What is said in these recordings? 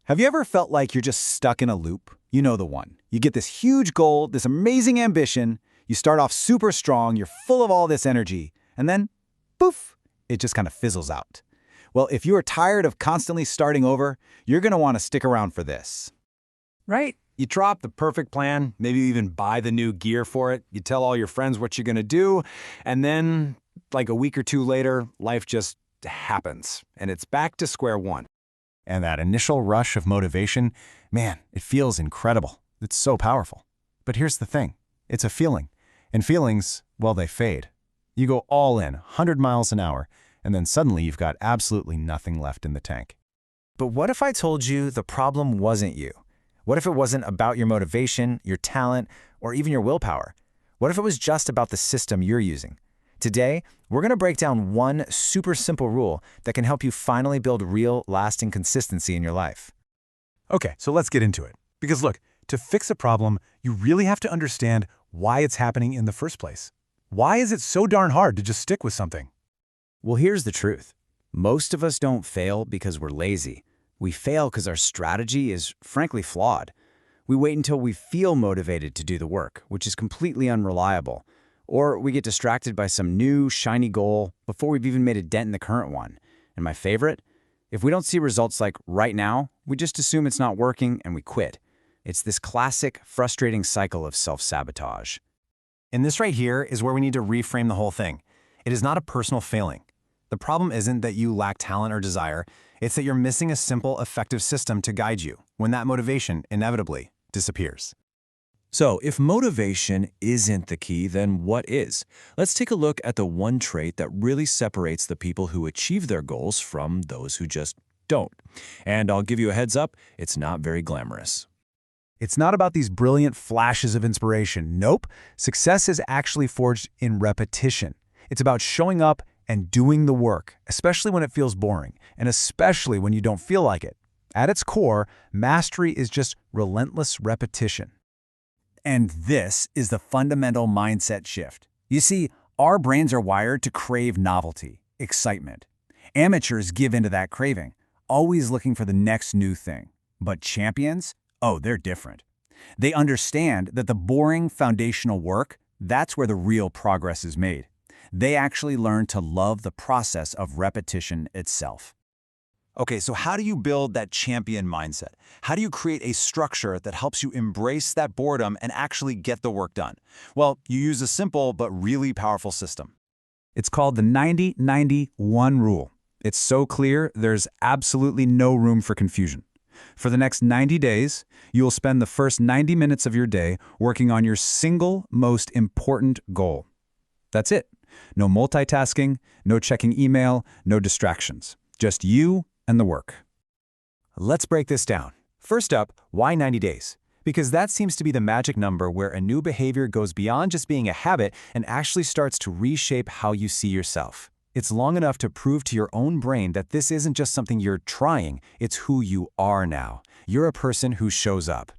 Have you ever felt like you're just stuck in a loop? You know the one. You get this huge goal, this amazing ambition, you start off super strong, you're full of all this energy, and then, poof, it just kind of fizzles out. Well, if you are tired of constantly starting over, you're going to want to stick around for this. Right? You draw up the perfect plan, maybe you even buy the new gear for it, you tell all your friends what you're going to do, and then, like a week or two later, life just happens, and it's back to square one. And that initial rush of motivation, man, it feels incredible. It's so powerful. But here's the thing. It's a feeling. And feelings, well, they fade. You go all in, 100 miles an hour, and then suddenly you've got absolutely nothing left in the tank. But what if I told you the problem wasn't you? What if it wasn't about your motivation, your talent, or even your willpower? What if it was just about the system you're using? Today, we're going to break down one super simple rule that can help you finally build real, lasting consistency in your life. Okay, so let's get into it. Because look, to fix a problem, you really have to understand why it's happening in the first place. Why is it so darn hard to just stick with something? Well, here's the truth. Most of us don't fail because we're lazy. We fail because our strategy is frankly flawed. We wait until we feel motivated to do the work, which is completely unreliable. Or we get distracted by some new, shiny goal before we've even made a dent in the current one. And my favorite? If we don't see results like right now, we just assume it's not working and we quit. It's this classic, frustrating cycle of self-sabotage. And this right here is where we need to reframe the whole thing. It is not a personal failing. The problem isn't that you lack talent or desire, it's that you're missing a simple, effective system to guide you when that motivation inevitably disappears. So, if motivation isn't the key, then what is? Let's take a look at the one trait that really separates the people who achieve their goals from those who just don't. And I'll give you a heads up, it's not very glamorous. It's not about these brilliant flashes of inspiration. Nope. Success is actually forged in repetition. It's about showing up and doing the work, especially when it feels boring, and especially when you don't feel like it. At its core, mastery is just relentless repetition. And this is the fundamental mindset shift. You see, our brains are wired to crave novelty, excitement. Amateurs give into that craving, always looking for the next new thing. But champions? Oh, they're different. They understand that the boring foundational work, that's where the real progress is made. They actually learn to love the process of repetition itself. Okay, so how do you build that champion mindset? How do you create a structure that helps you embrace that boredom and actually get the work done? Well, you use a simple but really powerful system. It's called the 90-90-1 rule. It's so clear, there's absolutely no room for confusion. For the next 90 days, you will spend the first 90 minutes of your day working on your single most important goal. That's it. No multitasking, no checking email, no distractions. Just you and the work. Let's break this down. First up, why 90 days? Because that seems to be the magic number where a new behavior goes beyond just being a habit and actually starts to reshape how you see yourself. It's long enough to prove to your own brain that this isn't just something you're trying, it's who you are now. You're a person who shows up.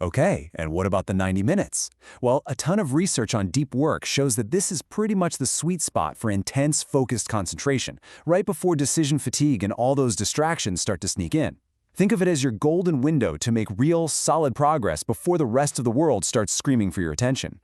Okay, and what about the 90 minutes? Well, a ton of research on deep work shows that this is pretty much the sweet spot for intense, focused concentration, right before decision fatigue and all those distractions start to sneak in. Think of it as your golden window to make real, solid progress before the rest of the world starts screaming for your attention.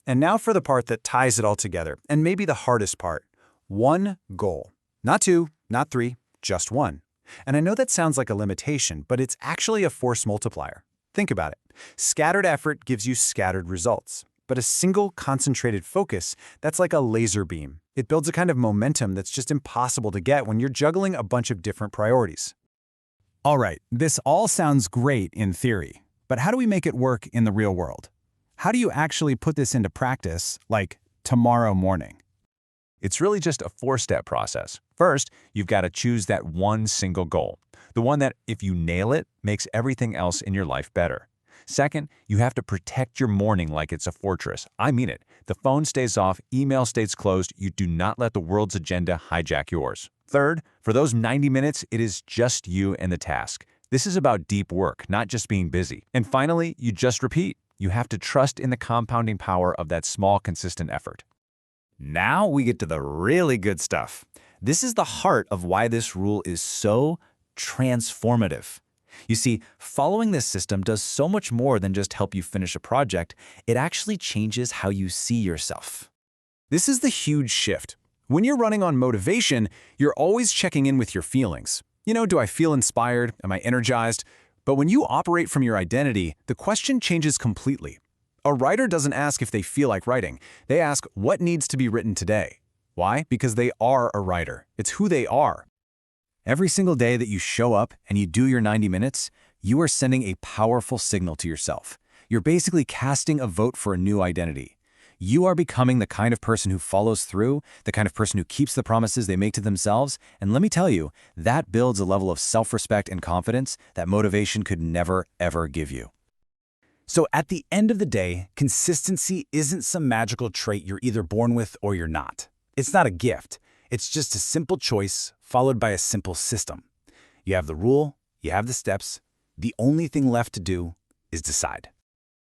And now for the part that ties it all together, and maybe the hardest part. One goal. Not two, not three, just one. And I know that sounds like a limitation, but it's actually a force multiplier. Think about it. Scattered effort gives you scattered results. But a single concentrated focus, that's like a laser beam. It builds a kind of momentum that's just impossible to get when you're juggling a bunch of different priorities. All right, this all sounds great in theory, but how do we make it work in the real world? How do you actually put this into practice, like tomorrow morning? It's really just a four-step process. First, you've got to choose that one single goal. The one that, if you nail it, makes everything else in your life better. Second, you have to protect your morning like it's a fortress. I mean it. The phone stays off, email stays closed. You do not let the world's agenda hijack yours. Third, for those 90 minutes, it is just you and the task. This is about deep work, not just being busy. And finally, you just repeat. You have to trust in the compounding power of that small, consistent effort. Now we get to the really good stuff. This is the heart of why this rule is so transformative. You see, following this system does so much more than just help you finish a project. It actually changes how you see yourself. This is the huge shift. When you're running on motivation, you're always checking in with your feelings. Do I feel inspired? Am I energized? But when you operate from your identity, the question changes completely. A writer doesn't ask if they feel like writing. They ask what needs to be written today. Why? Because they are a writer. It's who they are. Every single day that you show up and you do your 90 minutes, you are sending a powerful signal to yourself. You're basically casting a vote for a new identity. You are becoming the kind of person who follows through, the kind of person who keeps the promises they make to themselves, and let me tell you, that builds a level of self-respect and confidence that motivation could never, ever give you. So at the end of the day, consistency isn't some magical trait you're either born with or you're not. It's not a gift. It's just a simple choice followed by a simple system. You have the rule, you have the steps. The only thing left to do is decide.